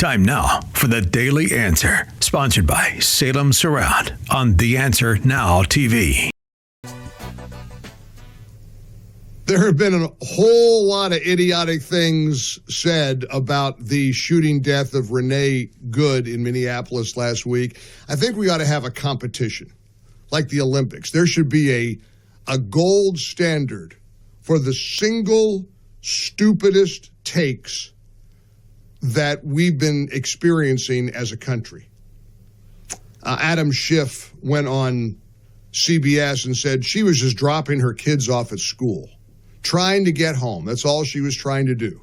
Time now for the Daily Answer, sponsored by Salem Surround on The Answer Now TV. There have been a whole lot of idiotic things said about the shooting death of Renee Good in Minneapolis last week. I think we ought to have a competition, like the Olympics. There should be a gold standard for the single stupidest takes that we've been experiencing as a country. Adam Schiff went on CBS and said she was just dropping her kids off at school, trying to get home. That's all she was trying to do.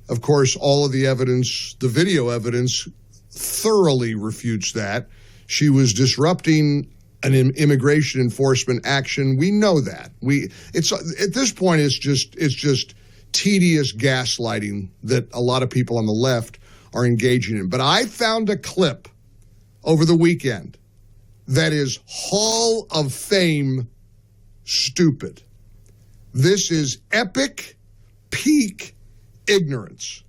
Of course, all of the evidence, the video evidence, thoroughly refutes that. She was disrupting an immigration enforcement action. We know that. It's at this point, it's just tedious gaslighting that a lot of people on the left are engaging in. But I found a clip over the weekend that is Hall of Fame stupid. This is epic, peak ignorance.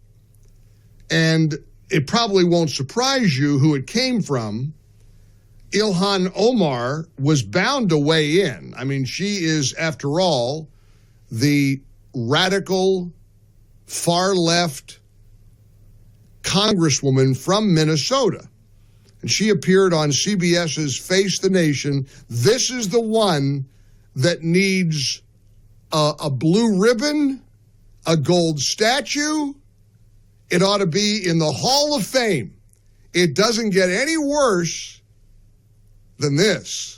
And it probably won't surprise you who it came from. Ilhan Omar was bound to weigh in. I mean, she is, after all, the radical, far-left congresswoman from Minnesota. And she appeared on CBS's Face the Nation. This is the one that needs a blue ribbon, a gold statue. It ought to be in the Hall of Fame. It doesn't get any worse than this.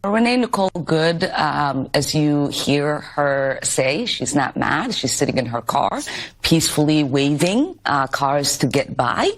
Renee Nicole Good, as you hear her say, she's not mad. She's sitting in her car, peacefully waving cars to get by.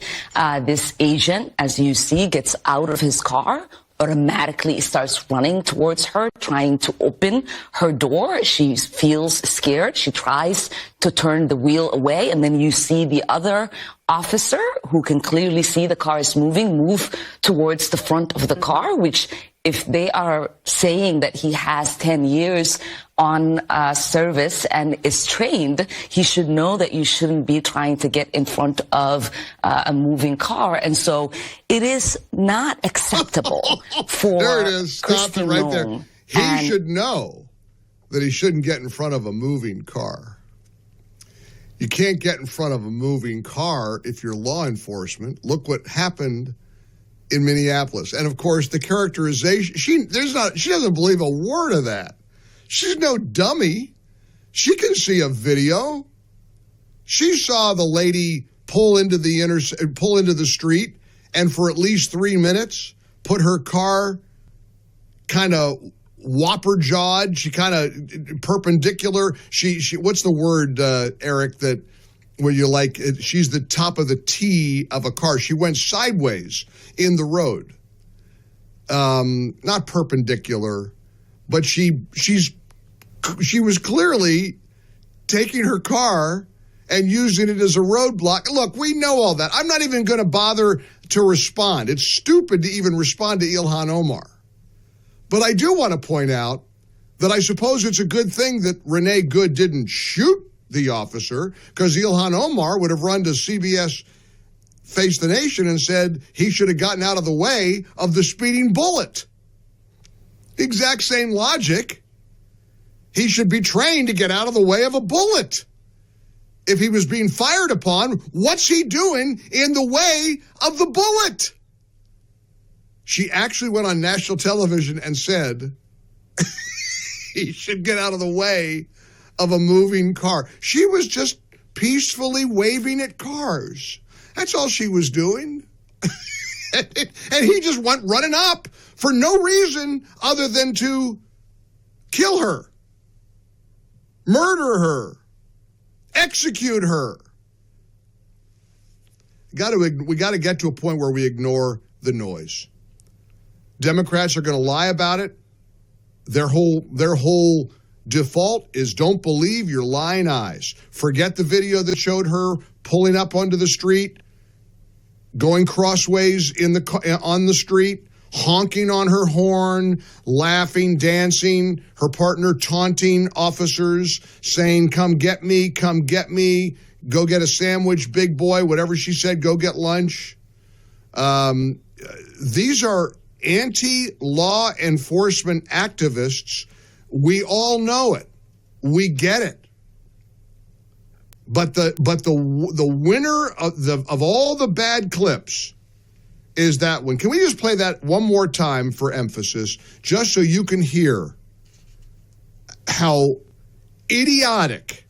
This agent, as you see, gets out of his car, automatically starts running towards her, trying to open her door. She feels scared. She tries to turn the wheel away, and then you see the other officer, who can clearly see the car is moving, move towards the front of the car, which, if they are saying that he has 10 years on service and is trained, he should know that you shouldn't be trying to get in front of a moving car. And so it is not acceptable for There it is. Stop it right there. He should know that he shouldn't get in front of a moving car. You can't get in front of a moving car if you're law enforcement. Look what happened in Minneapolis. And of course, the characterization, she doesn't believe a word of that. She's no dummy. She can see a video. She saw the lady pull into the street, and for at least 3 minutes put her car kind of whopper-jawed. She kind of perpendicular. She what's the word, Eric, that where you like, she's the top of the T of a car. She went sideways in the road. Not perpendicular, but she was clearly taking her car and using it as a roadblock. Look, we know all that. I'm not even going to bother to respond. It's stupid to even respond to Ilhan Omar. But I do want to point out that I suppose it's a good thing that Renee Good didn't shoot the officer, because Ilhan Omar would have run to CBS Face the Nation and said he should have gotten out of the way of the speeding bullet. Exact same logic. He should be trained to get out of the way of a bullet. If he was being fired upon, what's he doing in the way of the bullet? She actually went on national television and said he should get out of the way of a moving car. She was just peacefully waving at cars. That's all she was doing. And he just went running up for no reason other than to kill her, murder her, execute her. We got to get to a point where we ignore the noise. Democrats are going to lie about it. Their whole default is don't believe your lying eyes. Forget the video that showed her pulling up onto the street, going crossways on the street, honking on her horn, laughing, dancing, her partner taunting officers, saying, come get me, go get a sandwich, big boy, whatever she said, go get lunch. These are anti-law enforcement activists. We all know it. We get it. But the winner of all the bad clips is that one. Can we just play that one more time for emphasis, just so you can hear how idiotic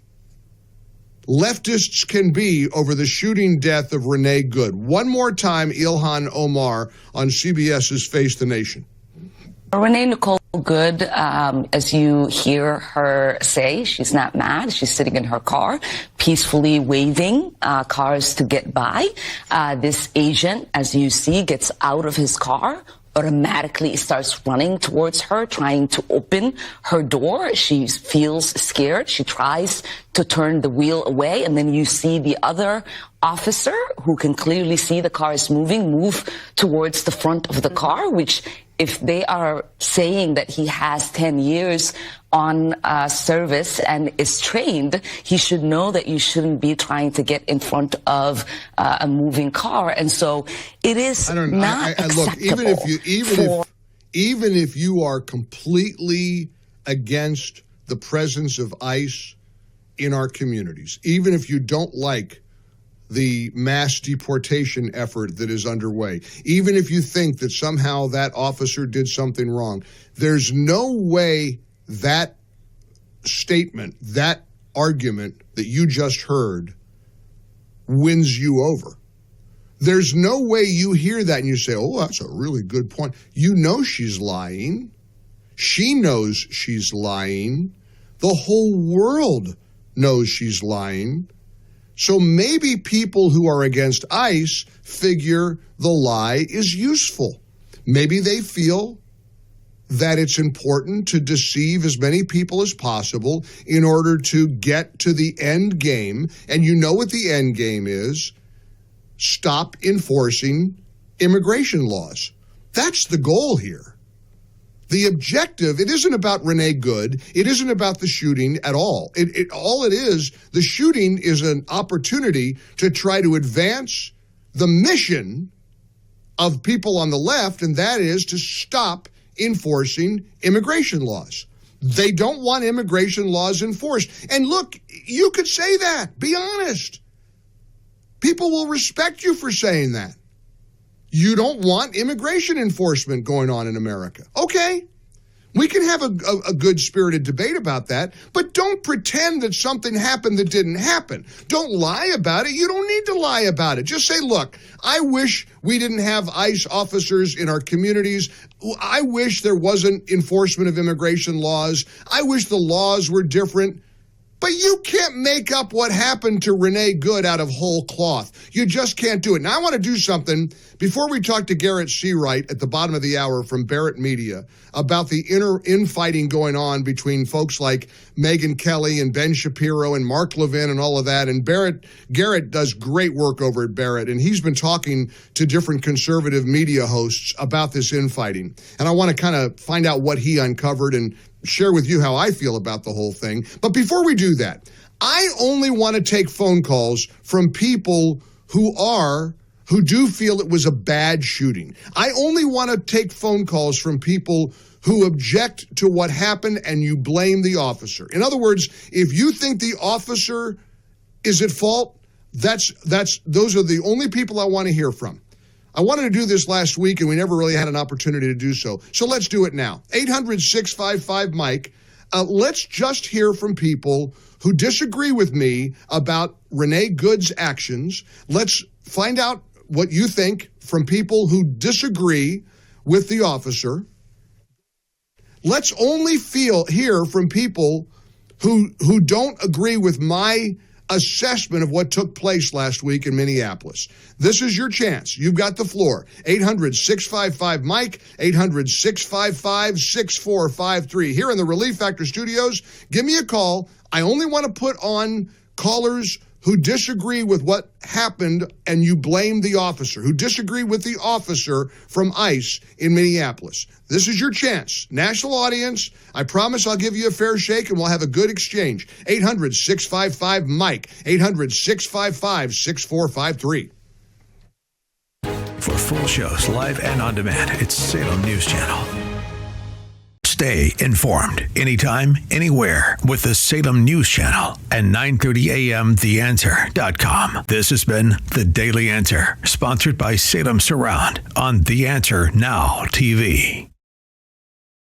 leftists can be over the shooting death of Renee Good? One more time, Ilhan Omar on CBS's Face the Nation. Renee Nicole Good, as you hear her say, she's not mad. She's sitting in her car, peacefully waving cars to get by. This agent, as you see, gets out of his car, automatically starts running towards her, trying to open her door. She feels scared. She tries to turn the wheel away, and then you see the other officer, who can clearly see the car is moving, move towards the front of the car, which, if they are saying that he has 10 years on service and is trained, he should know that you shouldn't be trying to get in front of a moving car. And so it is not acceptable. Look, even if you are completely against the presence of ICE in our communities, even if you don't like the mass deportation effort that is underway, even if you think that somehow that officer did something wrong, there's no way that statement, that argument that you just heard wins you over. There's no way you hear that and you say, oh, that's a really good point. You know she's lying. She knows she's lying. The whole world knows she's lying. So maybe people who are against ICE figure the lie is useful. Maybe they feel that it's important to deceive as many people as possible in order to get to the end game. And you know what the end game is: stop enforcing immigration laws. That's the goal here. The objective, it isn't about Renee Good. It isn't about the shooting at all. All it is, the shooting is an opportunity to try to advance the mission of people on the left, and that is to stop enforcing immigration laws. They don't want immigration laws enforced. And look, you could say that. Be honest. People will respect you for saying that. You don't want immigration enforcement going on in America. Okay. We can have a good-spirited debate about that, but don't pretend that something happened that didn't happen. Don't lie about it. You don't need to lie about it. Just say, look, I wish we didn't have ICE officers in our communities. I wish there wasn't enforcement of immigration laws. I wish the laws were different. But you can't make up what happened to Renee Good out of whole cloth. You just can't do it. Now, I want to do something before we talk to Garrett Seawright at the bottom of the hour from Barrett Media about the infighting going on between folks like Megyn Kelly and Ben Shapiro and Mark Levin and all of that. And Garrett does great work over at Barrett, and he's been talking to different conservative media hosts about this infighting. And I want to kind of find out what he uncovered and share with you how I feel about the whole thing. But before we do that, I only want to take phone calls from people who do feel it was a bad shooting. I only want to take phone calls from people who object to what happened and you blame the officer. In other words, if you think the officer is at fault, those are the only people I want to hear from. I wanted to do this last week, and we never really had an opportunity to do so. So let's do it now. 800-655-MIKE. Let's just hear from people who disagree with me about Renee Good's actions. Let's find out what you think from people who disagree with the officer. Let's only hear from people who don't agree with my assessment of what took place last week in Minneapolis. This is your chance. You've got the floor. 800-655-MIKE, 800-655-6453. Here in the Relief Factor studios, give me a call. I only want to put on callers who disagree with what happened and you blame the officer, who disagree with the officer from ICE in Minneapolis. This is your chance. National audience, I promise I'll give you a fair shake and we'll have a good exchange. 800-655-MIKE, 800-655-6453. For full shows, live and on demand, it's Salem News Channel. Stay informed anytime, anywhere with the Salem News Channel and 9:30 a.m. TheAnswer.com. This has been The Daily Answer, sponsored by Salem Surround on The Answer Now TV.